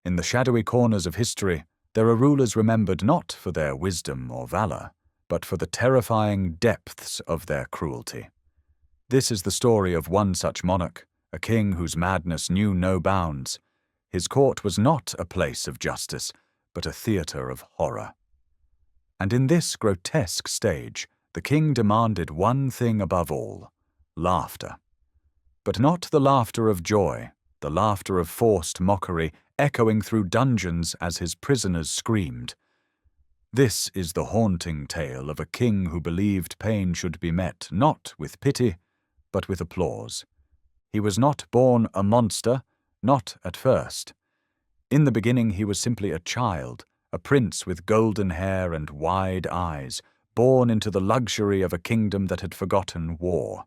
In the shadowy corners of history, there are rulers remembered not for their wisdom or valor, but for the terrifying depths of their cruelty. This is the story of one such monarch, a king whose madness knew no bounds. His court was not a place of justice, but a theater of horror. And in this grotesque stage, the king demanded one thing above all: laughter. But not the laughter of joy, the laughter of forced mockery echoing through dungeons as his prisoners screamed. This is the haunting tale of a king who believed pain should be met not with pity, but with applause. He was not born a monster, not at first. In the beginning he was simply a child, a prince with golden hair and wide eyes, born into the luxury of a kingdom that had forgotten war.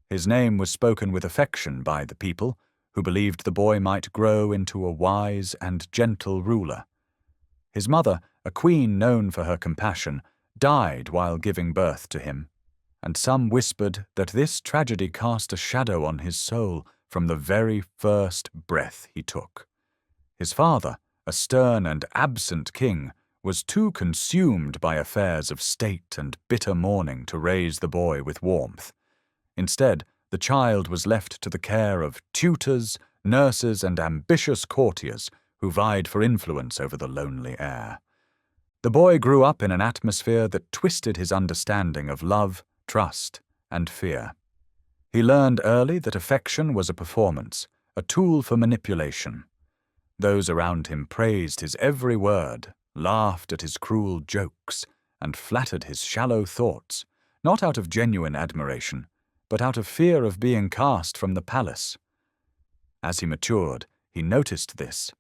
His name was spoken with affection by the people, who believed the boy might grow into a wise and gentle ruler. His mother, a queen known for her compassion, died while giving birth to him, and some whispered that this tragedy cast a shadow on his soul from the very first breath he took. His father, a stern and absent king, was too consumed by affairs of state and bitter mourning to raise the boy with warmth. Instead, the child was left to the care of tutors, nurses, and ambitious courtiers who vied for influence over the lonely heir. The boy grew up in an atmosphere that twisted his understanding of love, trust, and fear. He learned early that affection was a performance, a tool for manipulation. Those around him praised his every word, laughed at his cruel jokes, and flattered his shallow thoughts, not out of genuine admiration, but out of fear of being cast from the palace. As he matured, he noticed this,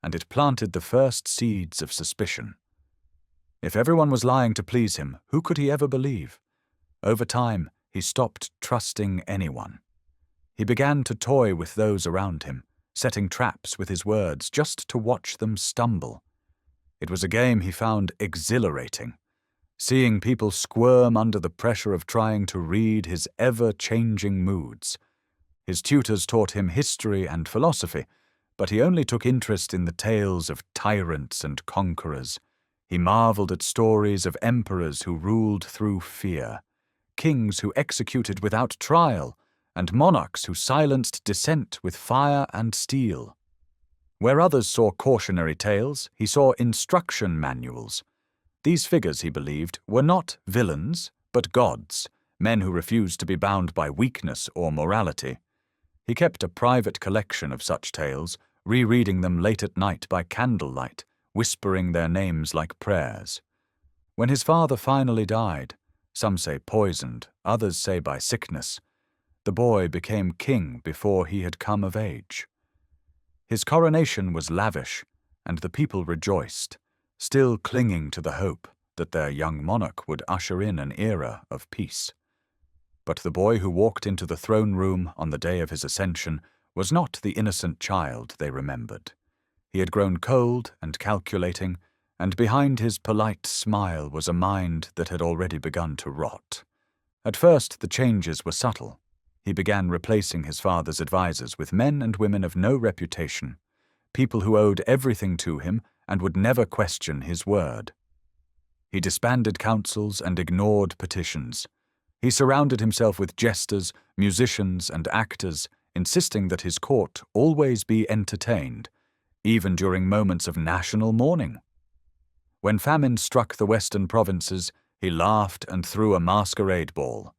and it planted the first seeds of suspicion. If everyone was lying to please him, who could he ever believe? Over time, he stopped trusting anyone. He began to toy with those around him, setting traps with his words just to watch them stumble. It was a game he found exhilarating, seeing people squirm under the pressure of trying to read his ever-changing moods. His tutors taught him history and philosophy, but he only took interest in the tales of tyrants and conquerors. He marveled at stories of emperors who ruled through fear, kings who executed without trial, and monarchs who silenced dissent with fire and steel. Where others saw cautionary tales, he saw instruction manuals. These figures, he believed, were not villains, but gods, men who refused to be bound by weakness or morality. He kept a private collection of such tales, rereading them late at night by candlelight, whispering their names like prayers. When his father finally died, some say poisoned, others say by sickness, the boy became king before he had come of age. His coronation was lavish, and the people rejoiced, still clinging to the hope that their young monarch would usher in an era of peace. But the boy who walked into the throne room on the day of his ascension was not the innocent child they remembered. He had grown cold and calculating, and behind his polite smile was a mind that had already begun to rot. At first the changes were subtle. He began replacing his father's advisers with men and women of no reputation, people who owed everything to him and would never question his word. He disbanded councils and ignored petitions. He surrounded himself with jesters, musicians, and actors, insisting that his court always be entertained, even during moments of national mourning. When famine struck the western provinces, he laughed and threw a masquerade ball.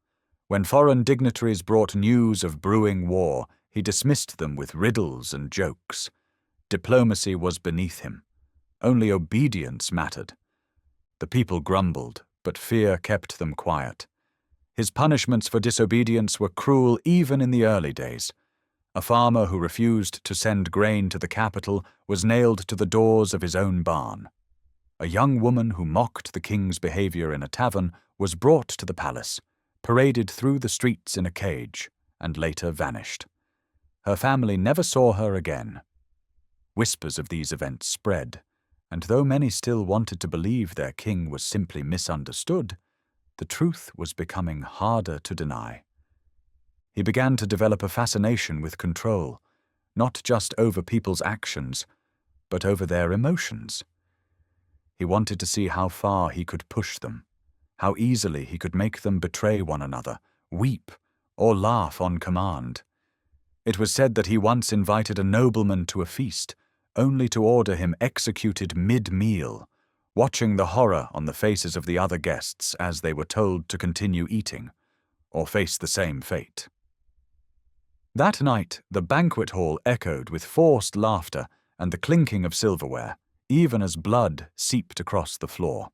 When foreign dignitaries brought news of brewing war, he dismissed them with riddles and jokes. Diplomacy was beneath him. Only obedience mattered. The people grumbled, but fear kept them quiet. His punishments for disobedience were cruel even in the early days. A farmer who refused to send grain to the capital was nailed to the doors of his own barn. A young woman who mocked the king's behavior in a tavern was brought to the palace, paraded through the streets in a cage, and later vanished. Her family never saw her again. Whispers of these events spread, and though many still wanted to believe their king was simply misunderstood, the truth was becoming harder to deny. He began to develop a fascination with control, not just over people's actions, but over their emotions. He wanted to see how far he could push them, how easily he could make them betray one another, weep, or laugh on command. It was said that he once invited a nobleman to a feast, only to order him executed mid-meal, watching the horror on the faces of the other guests as they were told to continue eating, or face the same fate. That night, the banquet hall echoed with forced laughter and the clinking of silverware, even as blood seeped across the floor.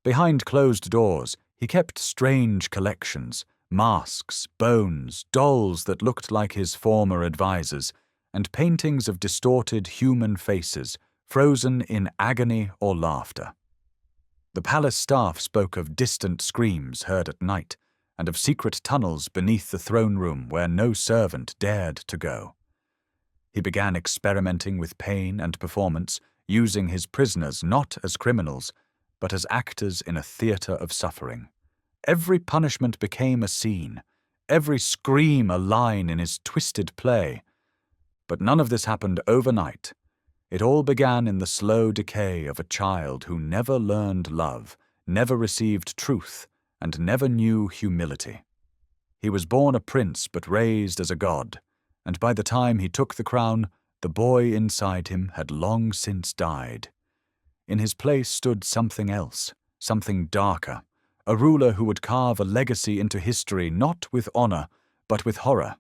Behind closed doors, he kept strange collections, masks, bones, dolls that looked like his former advisors, and paintings of distorted human faces, frozen in agony or laughter. The palace staff spoke of distant screams heard at night, and of secret tunnels beneath the throne room where no servant dared to go. He began experimenting with pain and performance, using his prisoners not as criminals, but as actors in a theater of suffering. Every punishment became a scene, every scream a line in his twisted play. But none of this happened overnight. It all began in the slow decay of a child who never learned love, never received truth, and never knew humility. He was born a prince but raised as a god, and by the time he took the crown, the boy inside him had long since died. In his place stood something else, something darker, a ruler who would carve a legacy into history not with honor, but with horror.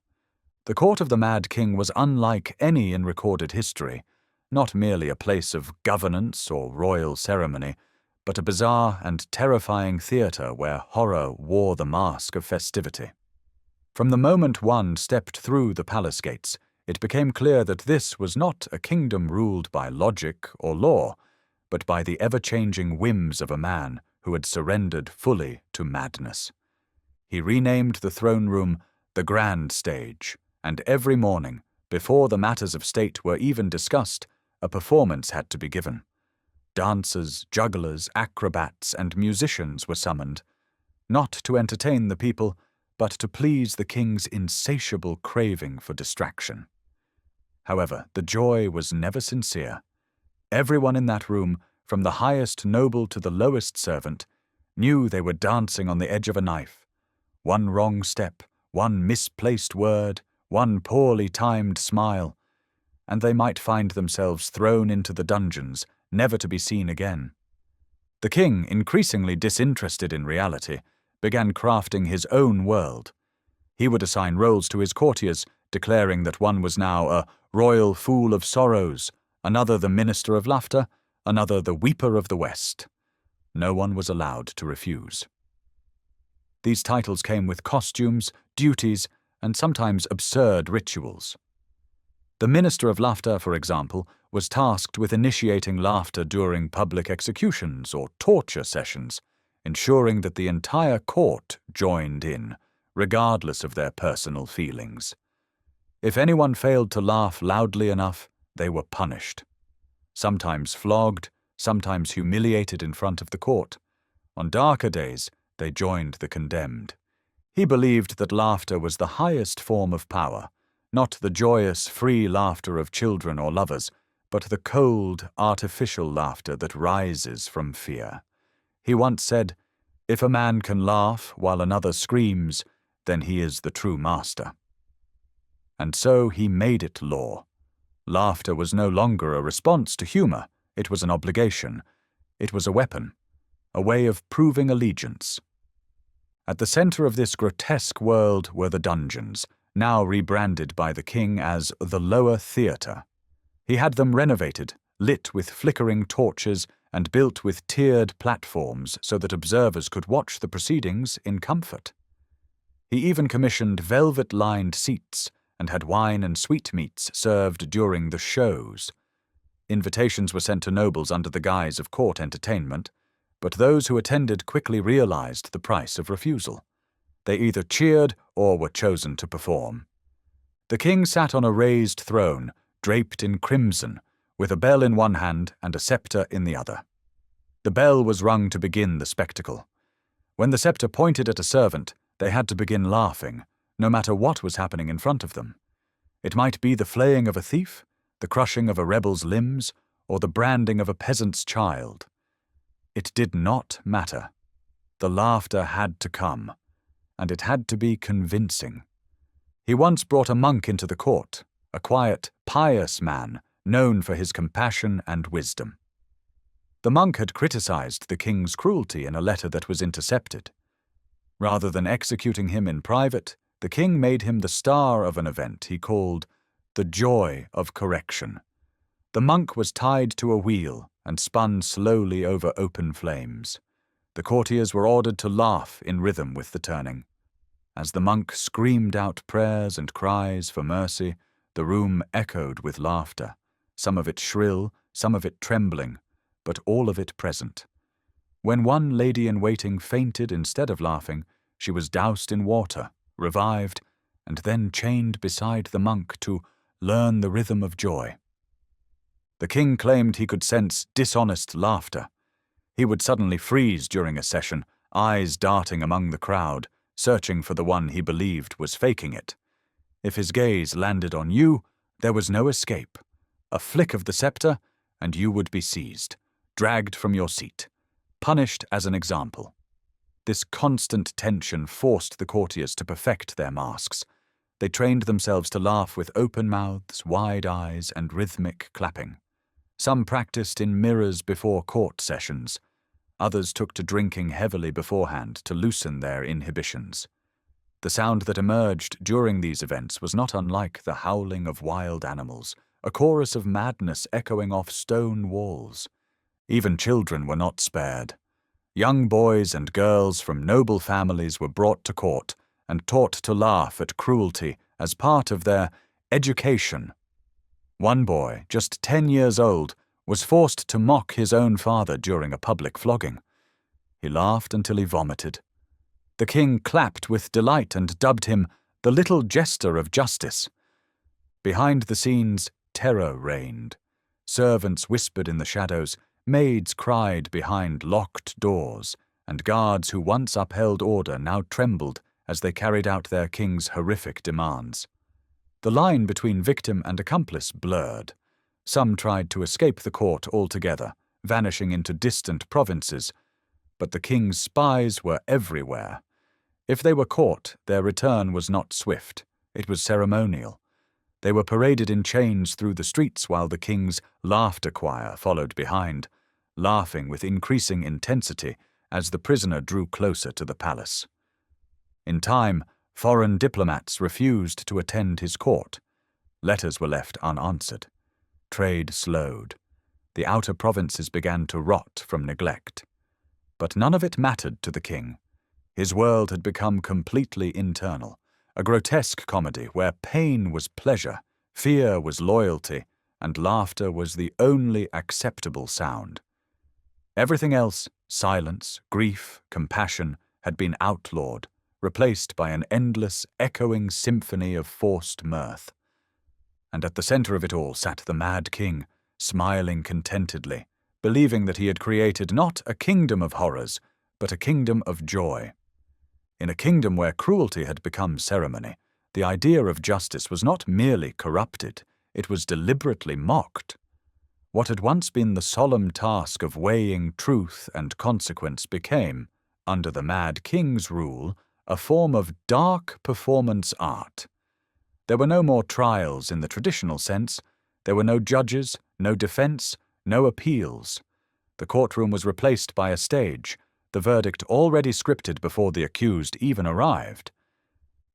The court of the Mad King was unlike any in recorded history, not merely a place of governance or royal ceremony, but a bizarre and terrifying theater where horror wore the mask of festivity. From the moment one stepped through the palace gates, it became clear that this was not a kingdom ruled by logic or law, but by the ever-changing whims of a man who had surrendered fully to madness. He renamed the throne room the Grand Stage, and every morning, before the matters of state were even discussed, a performance had to be given. Dancers, jugglers, acrobats, and musicians were summoned, not to entertain the people, but to please the king's insatiable craving for distraction. However, the joy was never sincere. Everyone in that room, from the highest noble to the lowest servant, knew they were dancing on the edge of a knife. One wrong step, one misplaced word, one poorly timed smile, and they might find themselves thrown into the dungeons, never to be seen again. The king, increasingly disinterested in reality, began crafting his own world. He would assign roles to his courtiers, declaring that one was now a royal fool of sorrows, another the minister of laughter, another the weeper of the West. No one was allowed to refuse. These titles came with costumes, duties, and sometimes absurd rituals. The minister of laughter, for example, was tasked with initiating laughter during public executions or torture sessions, ensuring that the entire court joined in, regardless of their personal feelings. If anyone failed to laugh loudly enough, they were punished. Sometimes flogged, sometimes humiliated in front of the court. On darker days, they joined the condemned. He believed that laughter was the highest form of power, not the joyous, free laughter of children or lovers, but the cold, artificial laughter that rises from fear. He once said, "If a man can laugh while another screams, then he is the true master." And so he made it law. Laughter was no longer a response to humor, it was an obligation. It was a weapon, a way of proving allegiance. At the center of this grotesque world were the dungeons, now rebranded by the king as the Lower Theater. He had them renovated, lit with flickering torches, and built with tiered platforms so that observers could watch the proceedings in comfort. He even commissioned velvet-lined seats and had wine and sweetmeats served during the shows. Invitations were sent to nobles under the guise of court entertainment, but those who attended quickly realized the price of refusal. They either cheered or were chosen to perform. The king sat on a raised throne, draped in crimson, with a bell in one hand and a scepter in the other. The bell was rung to begin the spectacle. When the scepter pointed at a servant, they had to begin laughing, no matter what was happening in front of them. It might be the flaying of a thief, the crushing of a rebel's limbs, or the branding of a peasant's child. It did not matter. The laughter had to come, and it had to be convincing. He once brought a monk into the court, a quiet, pious man, known for his compassion and wisdom. The monk had criticized the king's cruelty in a letter that was intercepted. Rather than executing him in private, the king made him the star of an event he called the joy of correction. The monk was tied to a wheel and spun slowly over open flames. The courtiers were ordered to laugh in rhythm with the turning. As the monk screamed out prayers and cries for mercy, the room echoed with laughter, some of it shrill, some of it trembling, but all of it present. When one lady-in-waiting fainted instead of laughing, she was doused in water, revived, and then chained beside the monk to learn the rhythm of joy. The king claimed he could sense dishonest laughter. He would suddenly freeze during a session, eyes darting among the crowd, searching for the one he believed was faking it. If his gaze landed on you, there was no escape. A flick of the scepter, and you would be seized, dragged from your seat, punished as an example. This constant tension forced the courtiers to perfect their masks. They trained themselves to laugh with open mouths, wide eyes, and rhythmic clapping. Some practiced in mirrors before court sessions. Others took to drinking heavily beforehand to loosen their inhibitions. The sound that emerged during these events was not unlike the howling of wild animals, a chorus of madness echoing off stone walls. Even children were not spared. Young boys and girls from noble families were brought to court and taught to laugh at cruelty as part of their education. One boy, just 10 years old, was forced to mock his own father during a public flogging. He laughed until he vomited. The king clapped with delight and dubbed him the little jester of justice. Behind the scenes, terror reigned. Servants whispered in the shadows, maids cried behind locked doors, and guards who once upheld order now trembled as they carried out their king's horrific demands. The line between victim and accomplice blurred. Some tried to escape the court altogether, vanishing into distant provinces, but the king's spies were everywhere. If they were caught, their return was not swift. It was ceremonial. They were paraded in chains through the streets while the king's laughter choir followed behind, laughing with increasing intensity as the prisoner drew closer to the palace. In time, foreign diplomats refused to attend his court. Letters were left unanswered. Trade slowed. The outer provinces began to rot from neglect. But none of it mattered to the king. His world had become completely internal, a grotesque comedy where pain was pleasure, fear was loyalty, and laughter was the only acceptable sound. Everything else, silence, grief, compassion, had been outlawed, replaced by an endless, echoing symphony of forced mirth. And at the center of it all sat the mad king, smiling contentedly, believing that he had created not a kingdom of horrors, but a kingdom of joy. In a kingdom where cruelty had become ceremony, the idea of justice was not merely corrupted, it was deliberately mocked. What had once been the solemn task of weighing truth and consequence became, under the mad king's rule, a form of dark performance art. There were no more trials in the traditional sense. There were no judges, no defense, no appeals. The courtroom was replaced by a stage, the verdict already scripted before the accused even arrived.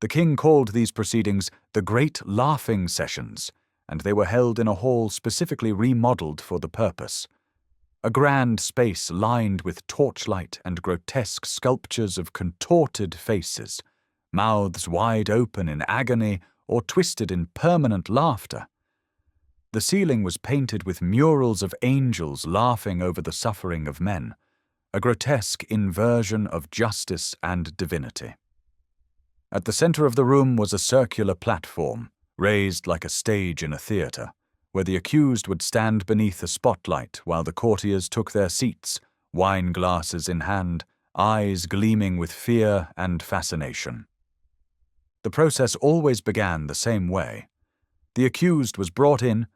The king called these proceedings the Great Laughing Sessions, and they were held in a hall specifically remodeled for the purpose. A grand space lined with torchlight and grotesque sculptures of contorted faces, mouths wide open in agony or twisted in permanent laughter. The ceiling was painted with murals of angels laughing over the suffering of men, a grotesque inversion of justice and divinity. At the center of the room was a circular platform, raised like a stage in a theater, where the accused would stand beneath a spotlight while the courtiers took their seats, wine glasses in hand, eyes gleaming with fear and fascination. The process always began the same way. The accused was brought in,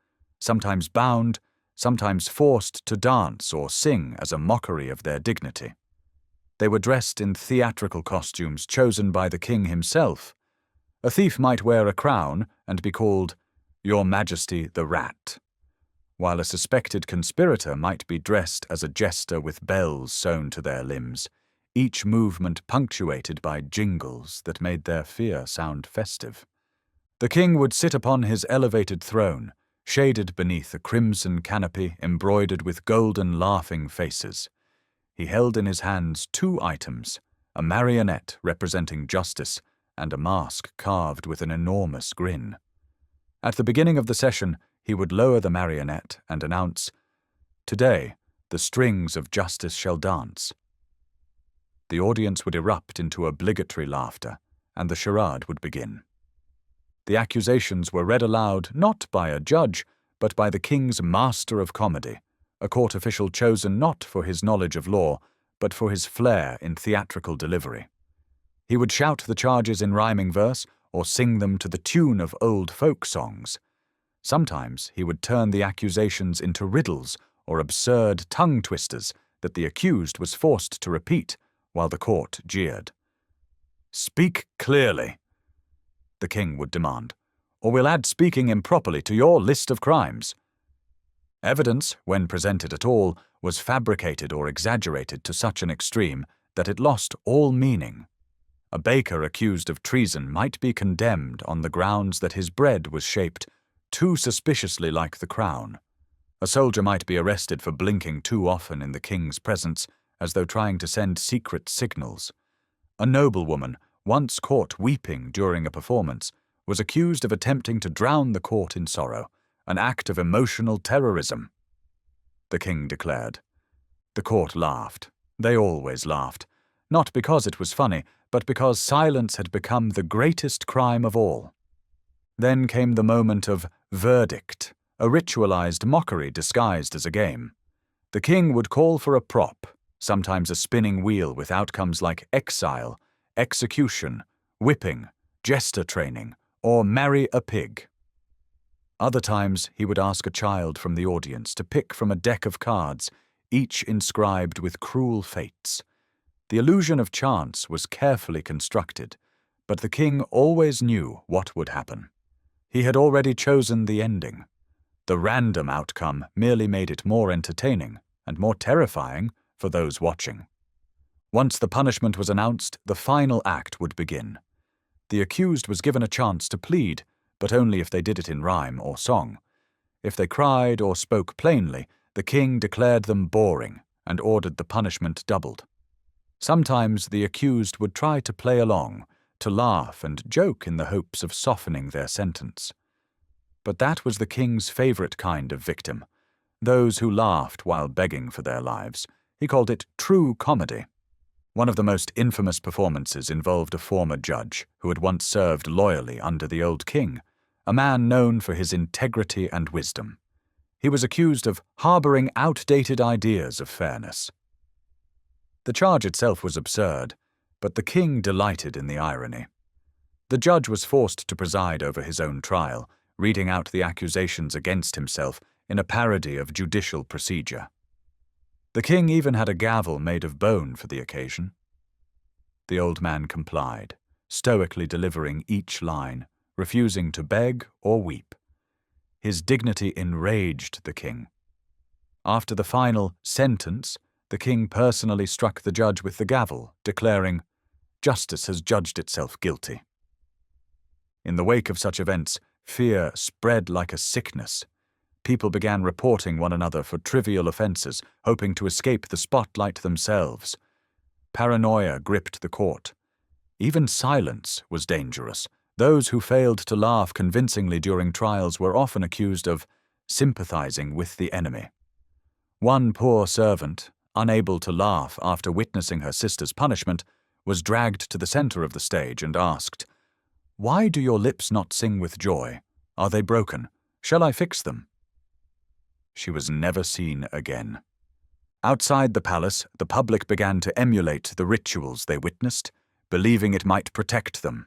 sometimes bound, sometimes forced to dance or sing as a mockery of their dignity. They were dressed in theatrical costumes chosen by the king himself. A thief might wear a crown and be called Your Majesty the Rat, while a suspected conspirator might be dressed as a jester with bells sewn to their limbs, each movement punctuated by jingles that made their fear sound festive. The king would sit upon his elevated throne, shaded beneath a crimson canopy embroidered with golden laughing faces. He held in his hands two items, a marionette representing justice and a mask carved with an enormous grin. At the beginning of the session, he would lower the marionette and announce, "Today, the strings of justice shall dance." The audience would erupt into obligatory laughter, and the charade would begin. The accusations were read aloud not by a judge, but by the king's master of comedy, a court official chosen not for his knowledge of law, but for his flair in theatrical delivery. He would shout the charges in rhyming verse or sing them to the tune of old folk songs. Sometimes he would turn the accusations into riddles or absurd tongue twisters that the accused was forced to repeat while the court jeered. "Speak clearly," the king would demand, "or we'll add speaking improperly to your list of crimes." Evidence, when presented at all, was fabricated or exaggerated to such an extreme that it lost all meaning. A baker accused of treason might be condemned on the grounds that his bread was shaped too suspiciously like the crown. A soldier might be arrested for blinking too often in the king's presence, as though trying to send secret signals. A noblewoman, once caught weeping during a performance, was accused of attempting to drown the court in sorrow, an act of emotional terrorism. The king declared. The court laughed. They always laughed, not because it was funny, but because silence had become the greatest crime of all. Then came the moment of verdict, a ritualized mockery disguised as a game. The king would call for a prop, sometimes a spinning wheel with outcomes like exile, execution, whipping, jester training, or marry a pig. Other times he would ask a child from the audience to pick from a deck of cards, each inscribed with cruel fates. The illusion of chance was carefully constructed, but the king always knew what would happen. He had already chosen the ending. The random outcome merely made it more entertaining and more terrifying for those watching. Once the punishment was announced, the final act would begin. The accused was given a chance to plead, but only if they did it in rhyme or song. If they cried or spoke plainly, the king declared them boring and ordered the punishment doubled. Sometimes the accused would try to play along, to laugh and joke in the hopes of softening their sentence. But that was the king's favorite kind of victim, those who laughed while begging for their lives. He called it true comedy. One of the most infamous performances involved a former judge who had once served loyally under the old king, a man known for his integrity and wisdom. He was accused of harboring outdated ideas of fairness. The charge itself was absurd, but the king delighted in the irony. The judge was forced to preside over his own trial, reading out the accusations against himself in a parody of judicial procedure. The king even had a gavel made of bone for the occasion. The old man complied, stoically delivering each line, refusing to beg or weep. His dignity enraged the king. After the final sentence, the king personally struck the judge with the gavel, declaring, "Justice has judged itself guilty." In the wake of such events, fear spread like a sickness. People began reporting one another for trivial offenses, hoping to escape the spotlight themselves. Paranoia gripped the court. Even silence was dangerous. Those who failed to laugh convincingly during trials were often accused of sympathizing with the enemy. One poor servant, unable to laugh after witnessing her sister's punishment, was dragged to the center of the stage and asked, "Why do your lips not sing with joy? Are they broken? Shall I fix them?" She was never seen again. Outside the palace, the public began to emulate the rituals they witnessed, believing it might protect them.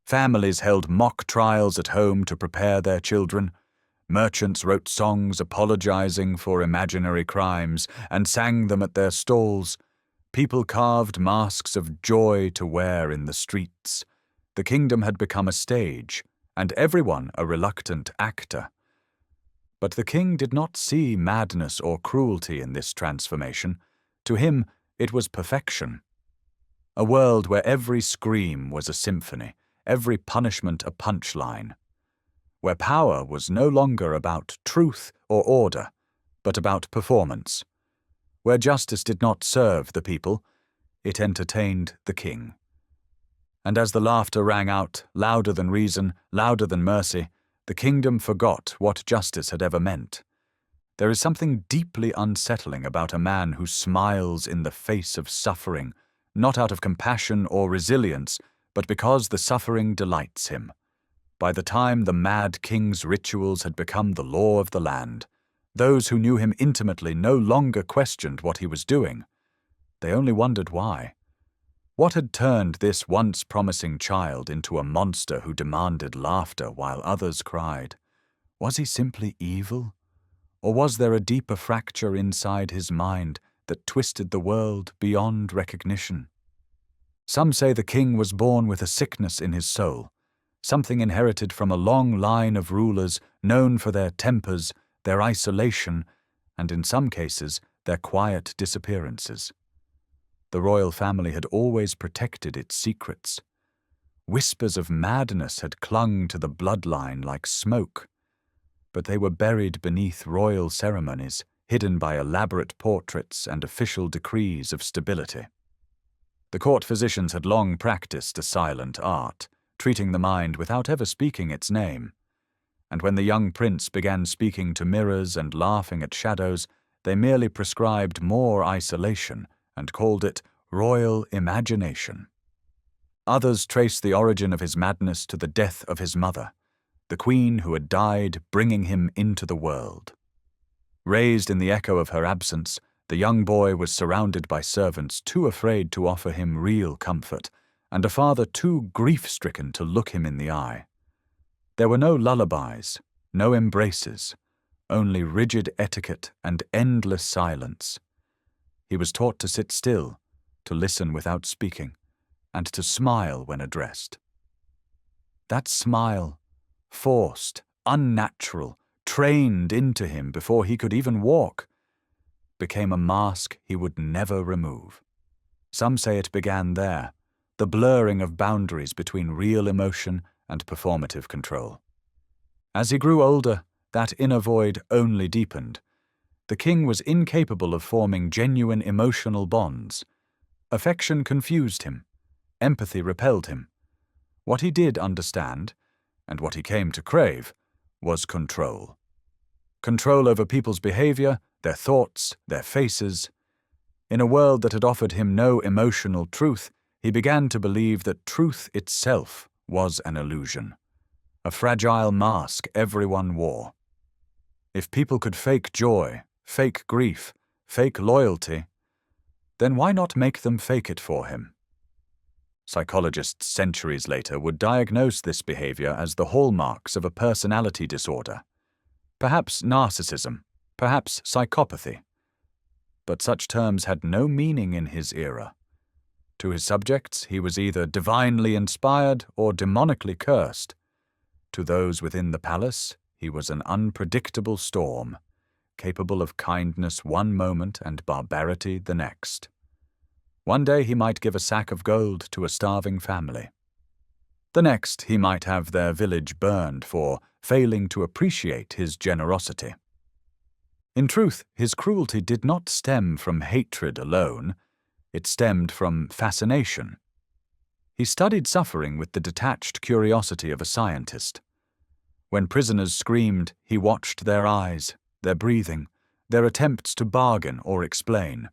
Families held mock trials at home to prepare their children. Merchants wrote songs apologizing for imaginary crimes and sang them at their stalls. People carved masks of joy to wear in the streets. The kingdom had become a stage, and everyone a reluctant actor. But the king did not see madness or cruelty in this transformation. To him, it was perfection. A world where every scream was a symphony, every punishment a punchline. Where power was no longer about truth or order, but about performance. Where justice did not serve the people, it entertained the king. And as the laughter rang out, louder than reason, louder than mercy, the kingdom forgot what justice had ever meant. There is something deeply unsettling about a man who smiles in the face of suffering, not out of compassion or resilience, but because the suffering delights him. By the time the mad king's rituals had become the law of the land, those who knew him intimately no longer questioned what he was doing. They only wondered why. What had turned this once promising child into a monster who demanded laughter while others cried? Was he simply evil? Or was there a deeper fracture inside his mind that twisted the world beyond recognition? Some say the king was born with a sickness in his soul, something inherited from a long line of rulers known for their tempers, their isolation, and in some cases, their quiet disappearances. The royal family had always protected its secrets. Whispers of madness had clung to the bloodline like smoke, but they were buried beneath royal ceremonies, hidden by elaborate portraits and official decrees of stability. The court physicians had long practiced a silent art, treating the mind without ever speaking its name. And when the young prince began speaking to mirrors and laughing at shadows, they merely prescribed more isolation and called it royal imagination. Others traced the origin of his madness to the death of his mother, the queen who had died bringing him into the world. Raised in the echo of her absence, the young boy was surrounded by servants too afraid to offer him real comfort, and a father too grief-stricken to look him in the eye. There were no lullabies, no embraces, only rigid etiquette and endless silence. He was taught to sit still, to listen without speaking, and to smile when addressed. That smile, forced, unnatural, trained into him before he could even walk, became a mask he would never remove. Some say it began there, the blurring of boundaries between real emotion and performative control. As he grew older, that inner void only deepened. The king was incapable of forming genuine emotional bonds. Affection confused him. Empathy repelled him. What he did understand, and what he came to crave, was control. Control over people's behavior, their thoughts, their faces. In a world that had offered him no emotional truth, he began to believe that truth itself was an illusion, a fragile mask everyone wore. If people could fake joy, fake grief, fake loyalty, then why not make them fake it for him? Psychologists centuries later would diagnose this behavior as the hallmarks of a personality disorder. Perhaps narcissism, perhaps psychopathy. But such terms had no meaning in his era. To his subjects, he was either divinely inspired or demonically cursed. To those within the palace, he was an unpredictable storm, capable of kindness one moment and barbarity the next. One day he might give a sack of gold to a starving family. The next he might have their village burned for failing to appreciate his generosity. In truth, his cruelty did not stem from hatred alone. It stemmed from fascination. He studied suffering with the detached curiosity of a scientist. When prisoners screamed, he watched their eyes, their breathing, their attempts to bargain or explain.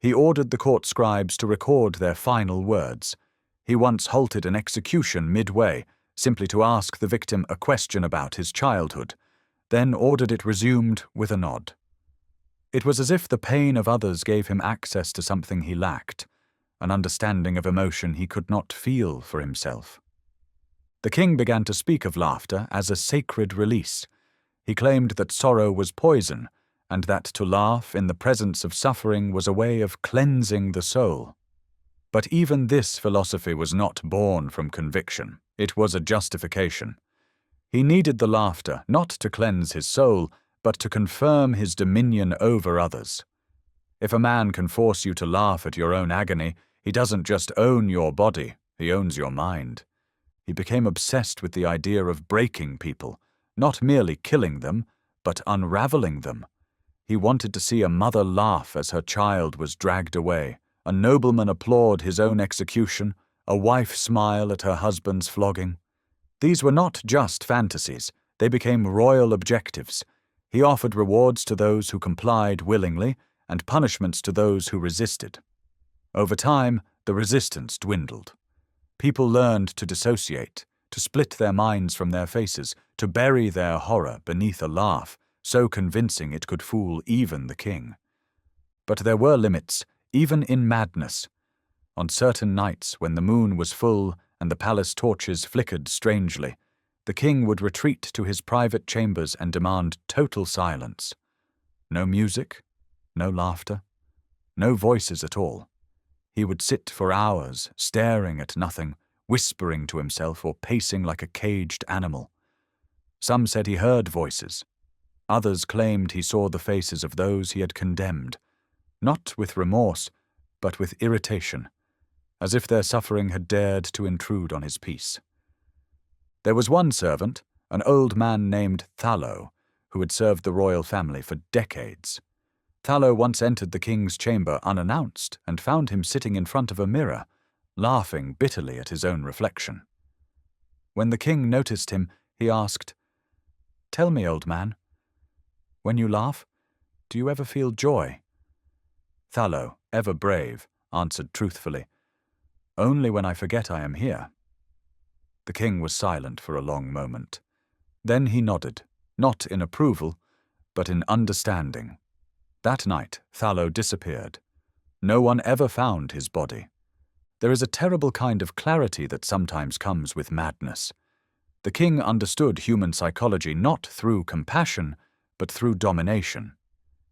He ordered the court scribes to record their final words. He once halted an execution midway, simply to ask the victim a question about his childhood, then ordered it resumed with a nod. It was as if the pain of others gave him access to something he lacked, an understanding of emotion he could not feel for himself. The king began to speak of laughter as a sacred release. He claimed that sorrow was poison, and that to laugh in the presence of suffering was a way of cleansing the soul. But even this philosophy was not born from conviction. It was a justification. He needed the laughter not to cleanse his soul, but to confirm his dominion over others. If a man can force you to laugh at your own agony, he doesn't just own your body, he owns your mind. He became obsessed with the idea of breaking people, not merely killing them, but unraveling them. He wanted to see a mother laugh as her child was dragged away, a nobleman applaud his own execution, a wife smile at her husband's flogging. These were not just fantasies, they became royal objectives. He offered rewards to those who complied willingly, and punishments to those who resisted. Over time, the resistance dwindled. People learned to dissociate, to split their minds from their faces, to bury their horror beneath a laugh, so convincing it could fool even the king. But there were limits, even in madness. On certain nights when the moon was full and the palace torches flickered strangely, the king would retreat to his private chambers and demand total silence. No music, no laughter, no voices at all. He would sit for hours, staring at nothing, whispering to himself or pacing like a caged animal. Some said he heard voices. Others claimed he saw the faces of those he had condemned, not with remorse, but with irritation, as if their suffering had dared to intrude on his peace. There was one servant, an old man named Thallo, who had served the royal family for decades. Thallo once entered the king's chamber unannounced and found him sitting in front of a mirror, laughing bitterly at his own reflection. When the king noticed him, he asked, "Tell me, old man, when you laugh, do you ever feel joy?" Thallo, ever brave, answered truthfully, "Only when I forget I am here." The king was silent for a long moment. Then he nodded, not in approval, but in understanding. That night, Thallo disappeared. No one ever found his body. There is a terrible kind of clarity that sometimes comes with madness. The king understood human psychology not through compassion, but through domination.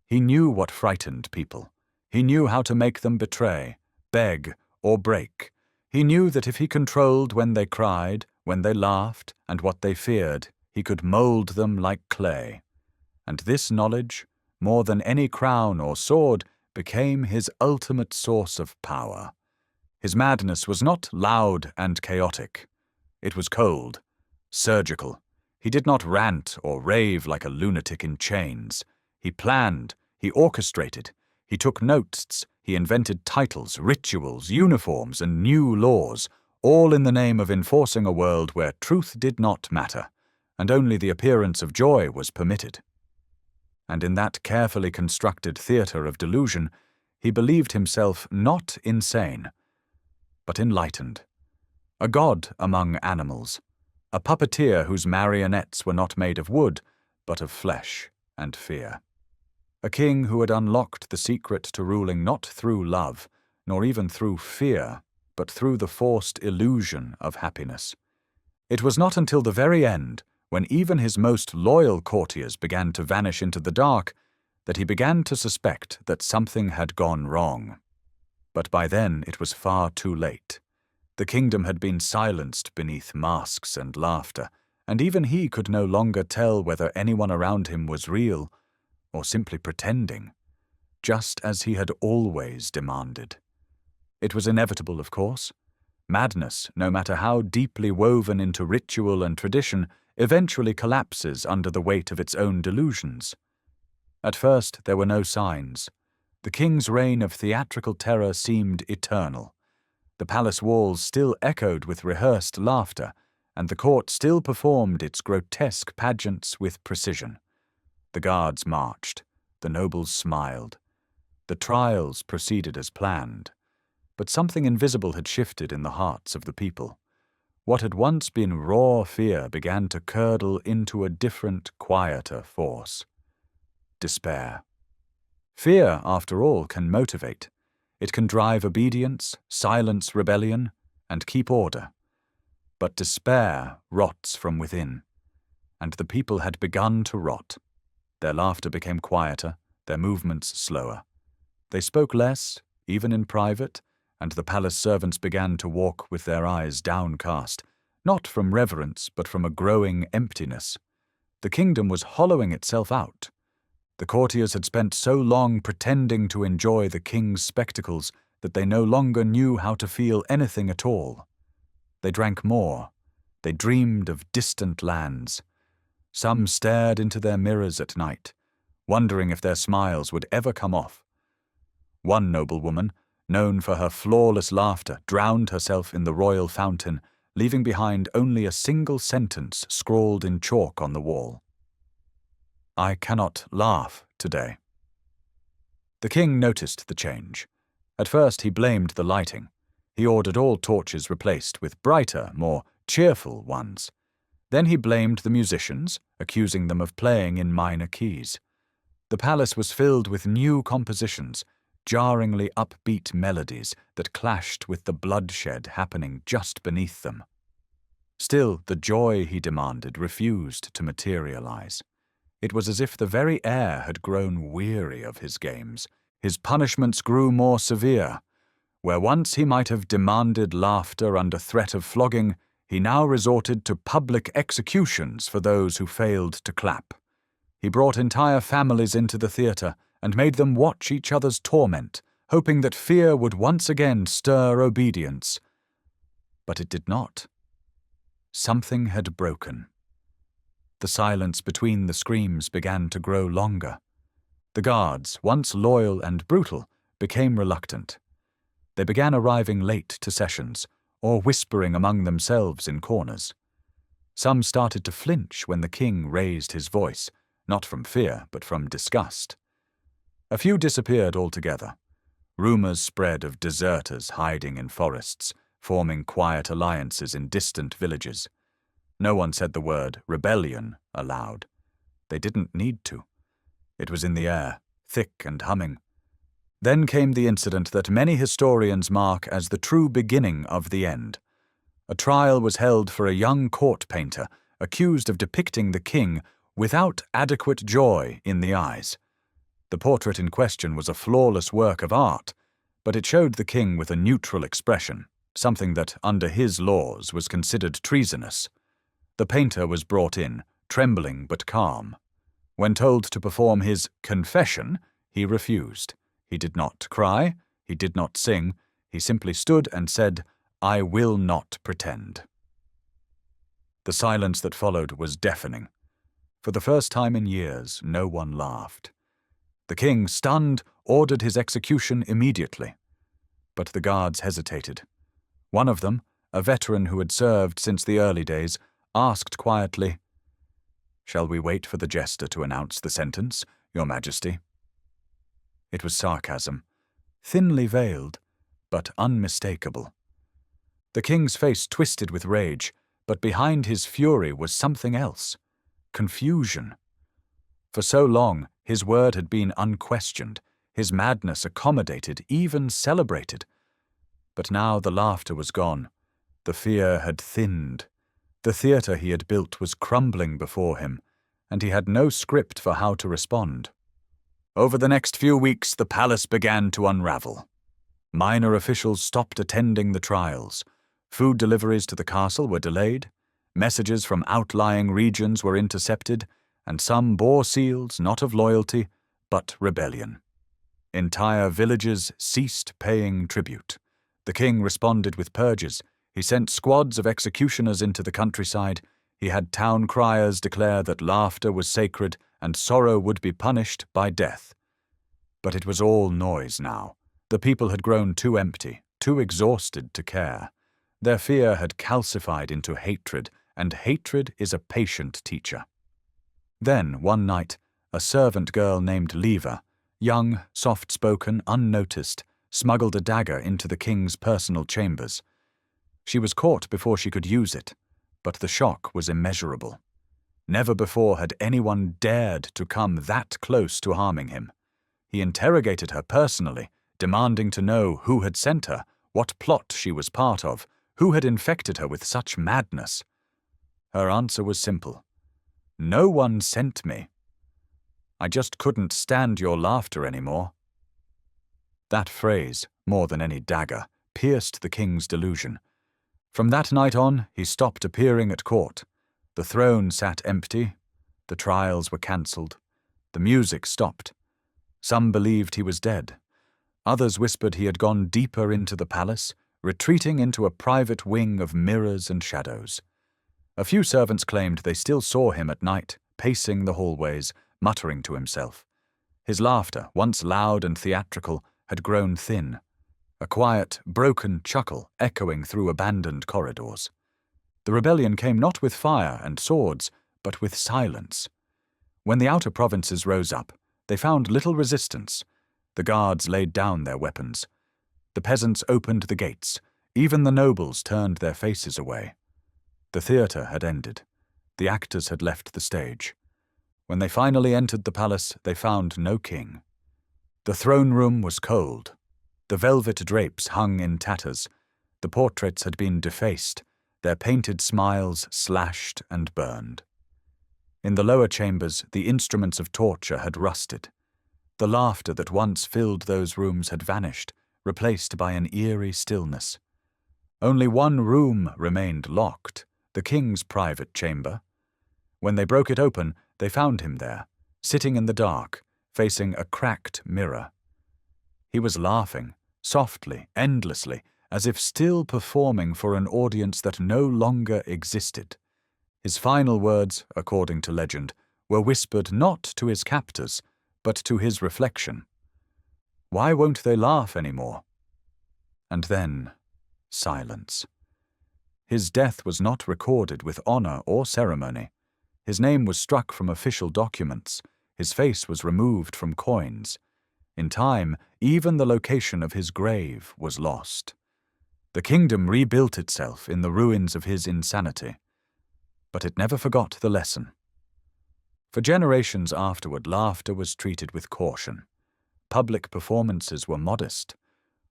He knew what frightened people. He knew how to make them betray, beg, or break. He knew that if he controlled when they cried, when they laughed, and what they feared, he could mold them like clay. And this knowledge, more than any crown or sword, became his ultimate source of power. His madness was not loud and chaotic. It was cold, surgical. He did not rant or rave like a lunatic in chains. He planned, he orchestrated, he took notes, he invented titles, rituals, uniforms, and new laws, all in the name of enforcing a world where truth did not matter, and only the appearance of joy was permitted. And in that carefully constructed theatre of delusion, he believed himself not insane, but enlightened. A god among animals, a puppeteer whose marionettes were not made of wood, but of flesh and fear. A king who had unlocked the secret to ruling not through love, nor even through fear, but through the forced illusion of happiness. It was not until the very end, when even his most loyal courtiers began to vanish into the dark, that he began to suspect that something had gone wrong. But by then it was far too late. The kingdom had been silenced beneath masks and laughter, and even he could no longer tell whether anyone around him was real or simply pretending, just as he had always demanded. It was inevitable, of course. Madness, no matter how deeply woven into ritual and tradition, eventually collapses under the weight of its own delusions. At first there were no signs. The king's reign of theatrical terror seemed eternal. The palace walls still echoed with rehearsed laughter, and the court still performed its grotesque pageants with precision. The guards marched, the nobles smiled. The trials proceeded as planned. But something invisible had shifted in the hearts of the people. What had once been raw fear began to curdle into a different, quieter force. Despair. Fear, after all, can motivate. It can drive obedience, silence rebellion, and keep order. But despair rots from within. and the people had begun to rot. Their laughter became quieter, their movements slower. They spoke less, even in private, and the palace servants began to walk with their eyes downcast, not from reverence, but from a growing emptiness. The kingdom was hollowing itself out. The courtiers had spent so long pretending to enjoy the king's spectacles that they no longer knew how to feel anything at all. They drank more. They dreamed of distant lands. Some stared into their mirrors at night, wondering if their smiles would ever come off. One noblewoman, known for her flawless laughter, drowned herself in the royal fountain, leaving behind only a single sentence scrawled in chalk on the wall. "I cannot laugh today." The king noticed the change. At first he blamed the lighting. He ordered all torches replaced with brighter, more cheerful ones. Then he blamed the musicians, accusing them of playing in minor keys. The palace was filled with new compositions, jarringly upbeat melodies that clashed with the bloodshed happening just beneath them. Still, the joy he demanded refused to materialize. It was as if the very air had grown weary of his games. His punishments grew more severe. Where once he might have demanded laughter under threat of flogging, he now resorted to public executions for those who failed to clap. He brought entire families into the theatre and made them watch each other's torment, hoping that fear would once again stir obedience. But it did not. Something had broken. The silence between the screams began to grow longer. The guards, once loyal and brutal, became reluctant. They began arriving late to sessions, or whispering among themselves in corners. Some started to flinch when the king raised his voice, not from fear, but from disgust. A few disappeared altogether. Rumors spread of deserters hiding in forests, forming quiet alliances in distant villages. No one said the word rebellion aloud. They didn't need to. It was in the air, thick and humming. Then came the incident that many historians mark as the true beginning of the end. A trial was held for a young court painter accused of depicting the king without adequate joy in the eyes. The portrait in question was a flawless work of art, but it showed the king with a neutral expression, something that, under his laws, was considered treasonous. The painter was brought in, trembling but calm. When told to perform his confession, he refused. He did not cry, he did not sing, he simply stood and said, "I will not pretend." The silence that followed was deafening. For the first time in years, no one laughed. The king, stunned, ordered his execution immediately. But the guards hesitated. One of them, a veteran who had served since the early days, asked quietly, "Shall we wait for the jester to announce the sentence, Your Majesty?" It was sarcasm, thinly veiled, but unmistakable. The king's face twisted with rage, but behind his fury was something else. Confusion. For so long, his word had been unquestioned, his madness accommodated, even celebrated. But now the laughter was gone. The fear had thinned. The theatre he had built was crumbling before him, and he had no script for how to respond. Over the next few weeks, the palace began to unravel. Minor officials stopped attending the trials. Food deliveries to the castle were delayed. Messages from outlying regions were intercepted, and some bore seals not of loyalty, but rebellion. Entire villages ceased paying tribute. The king responded with purges. He sent squads of executioners into the countryside. He had town criers declare that laughter was sacred and sorrow would be punished by death. But it was all noise now. The people had grown too empty, too exhausted to care. Their fear had calcified into hatred, and hatred is a patient teacher. Then, one night, a servant girl named Leva, young, soft-spoken, unnoticed, smuggled a dagger into the king's personal chambers. She was caught before she could use it, but the shock was immeasurable. Never before had anyone dared to come that close to harming him. He interrogated her personally, demanding to know who had sent her, what plot she was part of, who had infected her with such madness. Her answer was simple. No one sent me. I just couldn't stand your laughter anymore." That phrase, more than any dagger, pierced the king's delusion. From that night on, he stopped appearing at court. The throne sat empty. The trials were cancelled. The music stopped. Some believed he was dead. Others whispered he had gone deeper into the palace, retreating into a private wing of mirrors and shadows. A few servants claimed they still saw him at night, pacing the hallways, muttering to himself. His laughter, once loud and theatrical, had grown thin, a quiet, broken chuckle echoing through abandoned corridors. The rebellion came not with fire and swords, but with silence. When the outer provinces rose up, they found little resistance. The guards laid down their weapons. The peasants opened the gates. Even the nobles turned their faces away. The theatre had ended. The actors had left the stage. When they finally entered the palace, they found no king. The throne room was cold. The velvet drapes hung in tatters. The portraits had been defaced, their painted smiles slashed and burned. In the lower chambers, the instruments of torture had rusted. The laughter that once filled those rooms had vanished, replaced by an eerie stillness. Only one room remained locked, the king's private chamber. When they broke it open, they found him there, sitting in the dark, facing a cracked mirror. He was laughing, softly, endlessly, as if still performing for an audience that no longer existed. His final words, according to legend, were whispered not to his captors, but to his reflection. Why won't they laugh anymore? And then, silence. His death was not recorded with honor or ceremony. His name was struck from official documents. His face was removed from coins. In time, even the location of his grave was lost. The kingdom rebuilt itself in the ruins of his insanity. But it never forgot the lesson. For generations afterward, laughter was treated with caution. Public performances were modest.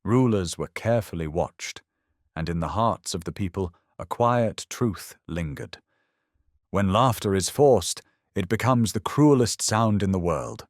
Rulers were carefully watched. And in the hearts of the people, a quiet truth lingered. When laughter is forced, it becomes the cruelest sound in the world.